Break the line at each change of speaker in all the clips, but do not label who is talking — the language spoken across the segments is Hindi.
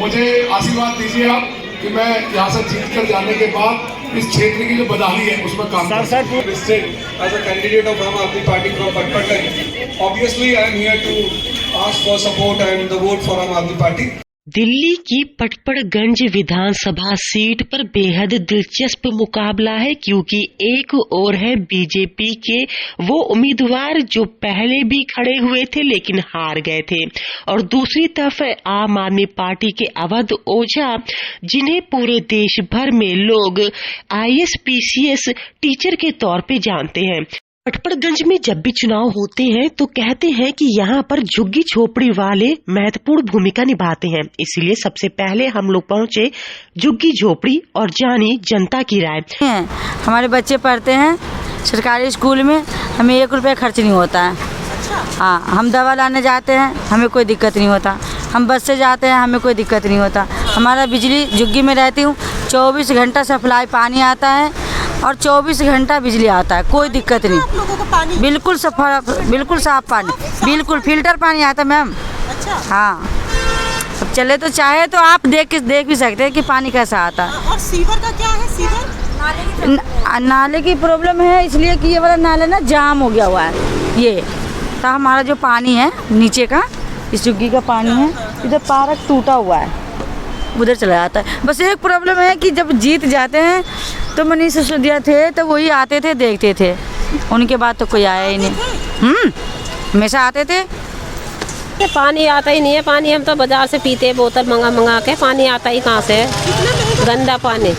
मुझे आशीर्वाद दीजिए आप कि मैं यहाँ से जीत कर जाने के बाद इस क्षेत्र की जो बदहाली है उसमें काम कर सकूं।
As a candidate of Aam Aadmi Party from Patpatan, obviously I am here to ask for support and the vote for Aam Aadmi Party.
Delhi की पटपड़गंज विधानसभा सीट पर बेहद दिलचस्प मुकाबला है, क्योंकि एक ओर है बीजेपी के वो उम्मीदवार जो पहले भी खड़े हुए थे लेकिन हार गए थे, और दूसरी तरफ है आम आदमी पार्टी के अवध ओझा, जिन्हें पूरे देश भर में लोग IAS PCS टीचर के तौर पे जानते हैं। पटपड़गंज में जब भी चुनाव होते हैं तो कहते हैं कि यहाँ पर झुग्गी झोपड़ी वाले महत्वपूर्ण भूमिका निभाते हैं, इसलिए सबसे पहले हम लोग पहुँचे झुग्गी झोपड़ी और जानी जनता की राय।
हमारे बच्चे पढ़ते हैं सरकारी स्कूल में, हमें 1 रुपया खर्च नहीं होता है। हाँ, हम दवा लाने जाते हैं, हमें कोई दिक्कत नहीं होता। हम बस से जाते हैं, हमें कोई दिक्कत नहीं होता। हमारा बिजली, झुग्गी में रहती हूँ, 24 घंटा सप्लाई पानी आता है और 24 घंटा बिजली आता है, कोई दिक्कत नहीं।
आप लोगों को पानी
बिल्कुल साफ पानी, बिल्कुल फिल्टर पानी आता मैम।
अच्छा।
हाँ, अब चले तो चाहे तो आप देख भी सकते हैं कि पानी कैसा आता है।
और सीवर का क्या है? सीवर
नाले की प्रॉब्लम है, इसलिए कि ये वाला नाला ना जाम हो गया हुआ है। ये तो हमारा जो पानी है नीचे का, इस झुग्गी का पानी है, इधर पार्क टूटा हुआ है, उधर चला जाता है। बस एक प्रॉब्लम है कि जब जीत जाते हैं तो मनीष सिसोदिया थे तो वही आते थे, देखते थे, उनके बाद तो कोई आया ही नहीं। हमेशा आते थे।
पानी आता ही नहीं है। पानी हम तो बाजार से पीते हैं, बोतल मंगा के। पानी आता ही कहाँ से है? गंदा पानी।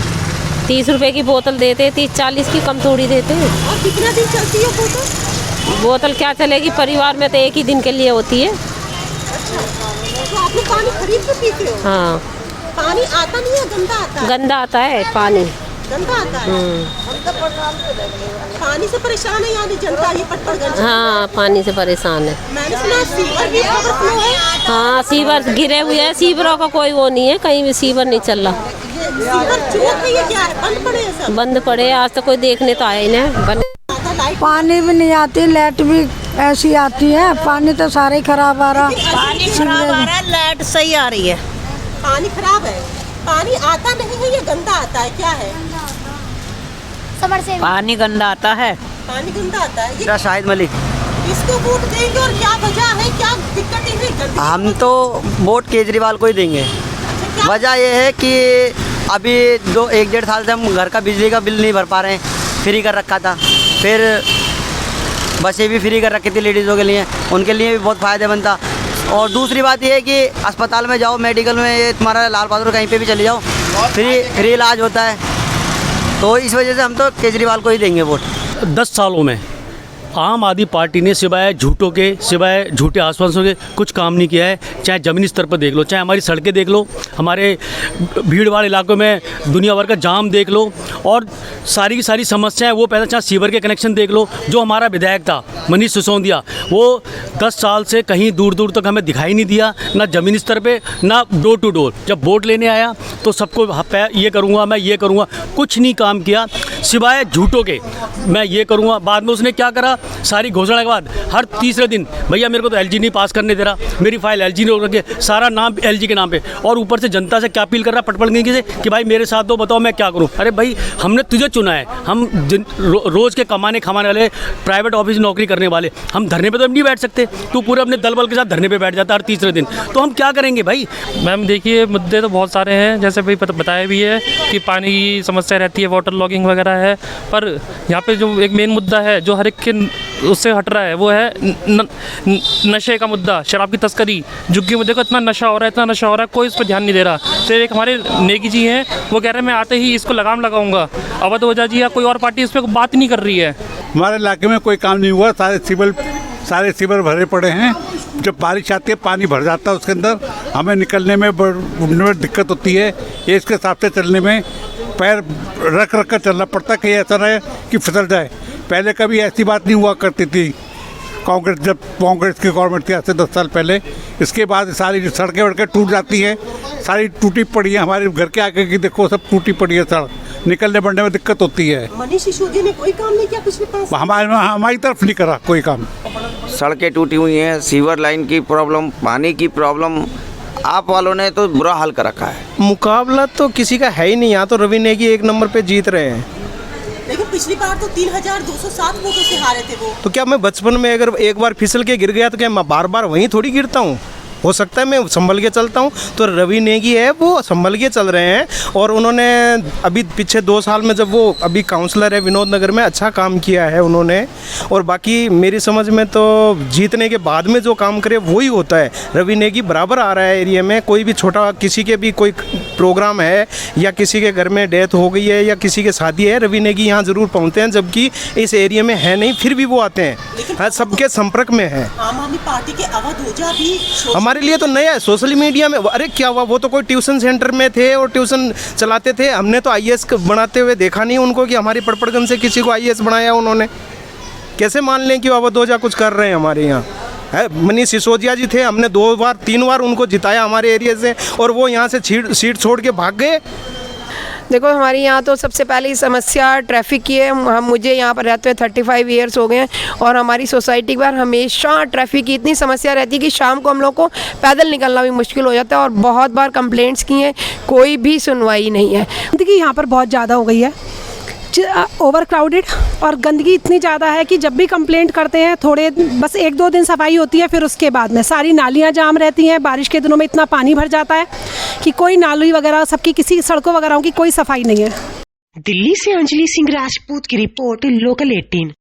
30 रुपए की बोतल देते, 30-40 की कम थोड़ी देते हैं।
और कितना दिन चलती है बोतल?
बोतल क्या चलेगी, परिवार में तो 1 ही दिन के लिए होती है।
तो आप लोग पानी खरीद के पीते हो?
हाँ।
पानी आता नहीं है, गंदा आता है?
गंदा आता है पानी,
गंदा आता है। पानी से परेशान है यानी जनता ये पटपड़गंज?
हाँ, पानी से परेशान है।
मैंने सुना सीवर भी ओवरफ्लो है।
हाँ, सीवर गिरे हुए हैं। सीवरों का कोई वो नहीं है, कहीं भी सीवर नहीं चल रहा।
सीवर चोक है, ये क्या है? बंद पड़े हैं सब?
बंद पड़े, आज तक कोई देखने तो आया ही नहीं।
पानी भी नहीं आती, लाइट भी ऐसी आती है, पानी तो सारे ही खराब आ रहा।
पानी खराब आ रहा है, लाइट सही आ रही है। पानी खराब है, पानी आता नहीं है, ये गंदा आता है, क्या है?
पानी गंदा आता है।
पानी गंदा आता है। ये
शाहिद मलिक।
इसको वोट देंगे और क्या वजह है, क्या दिक्कत है?
हम तो वोट केजरीवाल को ही देंगे। वजह यह है कि अभी 1-1.5 साल से हम घर का बिजली का बिल नहीं भर पा रहे हैं, फ्री कर रखा था। फिर बसें भी फ्री कर रखी थी लेडीज़ों के लिए, उनके लिए भी बहुत फ़ायदेमंद था। और दूसरी बात यह है कि अस्पताल में जाओ, मेडिकल में, ये तुम्हारा लाल बहादुर कहीं पे भी चले जाओ, फ्री इलाज होता है। तो इस वजह से हम तो केजरीवाल को ही देंगे वोट।
10 सालों में आम आदमी पार्टी ने सिवाय झूठे आश्वासनों के कुछ काम नहीं किया है। चाहे ज़मीनी स्तर पर देख लो, चाहे हमारी सड़कें देख लो, हमारे भीड़ वाले इलाकों में दुनिया भर का जाम देख लो, और सारी की सारी समस्याएं वो पहले, चाहे सीवर के कनेक्शन देख लो। जो हमारा विधायक था मनीष सिसोदिया, वो 10 साल से कहीं दूर दूर तक हमें दिखाई नहीं दिया, ना ज़मीनी स्तर पे, ना डोर टू डोर। जब वोट लेने आया तो सबको ये करूँगा, मैं ये करूँगा, कुछ नहीं काम किया सिवाय झूठों के। मैं ये करूँगा, बाद में उसने क्या करा, सारी घोषणा के बाद हर तीसरे दिन भैया मेरे को तो LG नहीं पास करने दे रहा, मेरी फाइल LG ने रोक रखी है, सारा नाम LG के नाम पे, और ऊपर से जनता से क्या अपील कर रहा पटपड़गंज से कि भाई मेरे साथ दो, बताओ मैं क्या करूं। अरे भाई हमने तुझे चुना है, हम रोज़ के कमाने वाले, प्राइवेट ऑफिस नौकरी करने वाले, हम धरने पर तो नहीं बैठ सकते। तू पूरे अपने दल बल के साथ धरने पर बैठ जाता हर तीसरे दिन, तो हम क्या करेंगे भाई।
मैम देखिए, मुद्दे तो बहुत सारे हैं, जैसे भाई बताया भी है कि पानी की समस्या रहती है, वाटर लॉगिंग वगैरह है, पर यहाँ पे जो एक मेन मुद्दा है जो हर एक के उससे हट रहा है वो है नशे का मुद्दा, शराब की तस्करी। झुग्गी में देखो इतना नशा हो रहा है, कोई इस पर ध्यान नहीं दे रहा। सिर्फ एक हमारे नेगी जी हैं, वो कह रहे हैं मैं आते ही इसको लगाम लगाऊंगा। अवध ओझा जी या कोई और पार्टी इस पर बात ही नहीं कर रही है।
हमारे इलाके में कोई काम नहीं हुआ, सारे सीवर भरे पड़े हैं। जब बारिश आती है पानी भर जाता है उसके अंदर, हमें निकलने में दिक्कत होती है। ये इसके हिसाब से चलने में पैर रख कर चलना पड़ता है, कहीं ऐसा रहे कि फिसल जाए। पहले कभी ऐसी बात नहीं हुआ करती थी, जब कांग्रेस की गवर्नमेंट थी आज से 10 साल पहले। इसके बाद सारी सड़कें वड़कें टूट जाती हैं, सारी टूटी पड़ी है। हमारे घर के आगे की देखो सब टूटी पड़ी है सड़क, निकलने बढ़ने में दिक्कत होती है।
मनीष सिसोदिया ने कोई काम नहीं किया पिछले 5 साल?
हमारी तरफ नहीं करा कोई काम।
सड़कें टूटी हुई हैं, सीवर लाइन की प्रॉब्लम, पानी की प्रॉब्लम,
आप वालों ने तो बुरा हाल कर रखा है।
मुकाबला तो किसी का है ही नहीं, यहाँ तो रवि नेगी एक नंबर पे जीत रहे हैं।
लेकिन पिछली बार तो 3207 वोटों से हारे थे वो।
तो क्या मैं बचपन में अगर एक बार फिसल के गिर गया तो क्या मैं बार बार वहीं थोड़ी गिरता हूँ? हो सकता है मैं संभल के चलता हूँ। तो रवि नेगी है वो संभल के चल रहे हैं, और उन्होंने अभी पिछले 2 साल में जब वो अभी काउंसलर है विनोद नगर में, अच्छा काम किया है उन्होंने। और बाकी मेरी समझ में तो जीतने के बाद में जो काम करे वही होता है। रवि नेगी बराबर आ रहा है एरिया में, कोई भी छोटा किसी के भी कोई प्रोग्राम है या किसी के घर में डेथ हो गई है या किसी के शादी है, रवि नेगी यहाँ ज़रूर पहुँचते हैं, जबकि इस एरिया में है नहीं, फिर भी वो आते हैं। हाँ, सबके संपर्क में है।
आम आदमी पार्टी के अवध ओझा भी
हमारे लिए तो नया है सोशल मीडिया में। अरे क्या हुआ, वो तो कोई ट्यूशन सेंटर में थे और ट्यूशन चलाते थे। हमने तो आईएएस बनाते हुए देखा नहीं उनको कि हमारी पड़पड़गंज से किसी को आईएएस बनाया उन्होंने। कैसे मान लें कि अवध ओझा कुछ कर रहे हैं हमारे यहाँ? है मनीष सिसोदिया जी थे, हमने 2 बार 3 बार उनको जिताया हमारे एरिया से, और वो यहाँ से सीट छोड़ के भाग गए।
देखो हमारे यहाँ तो सबसे पहली समस्या ट्रैफिक की है। हम मुझे यहाँ पर रहते हुए 35 ईयर्स हो गए हैं, और हमारी सोसाइटी पर हमेशा ट्रैफिक की इतनी समस्या रहती है कि शाम को हम लोग को पैदल निकलना भी मुश्किल हो जाता है, और बहुत बार कंप्लेंट्स की हैं, कोई भी सुनवाई नहीं है।
गंदगी यहाँ पर बहुत ज़्यादा हो गई है, ओवर क्राउडेड, और गंदगी इतनी ज़्यादा है कि जब भी कंप्लेंट करते हैं थोड़े बस 1-2 दिन सफाई होती है, फिर उसके बाद में सारी नालियाँ जाम रहती हैं। बारिश के दिनों में इतना पानी भर जाता है कि कोई नाली वगैरह सबकी किसी सड़कों वगैरह की कोई सफाई नहीं है।
दिल्ली से अंजलि सिंह राजपूत की रिपोर्ट, लोकल 18।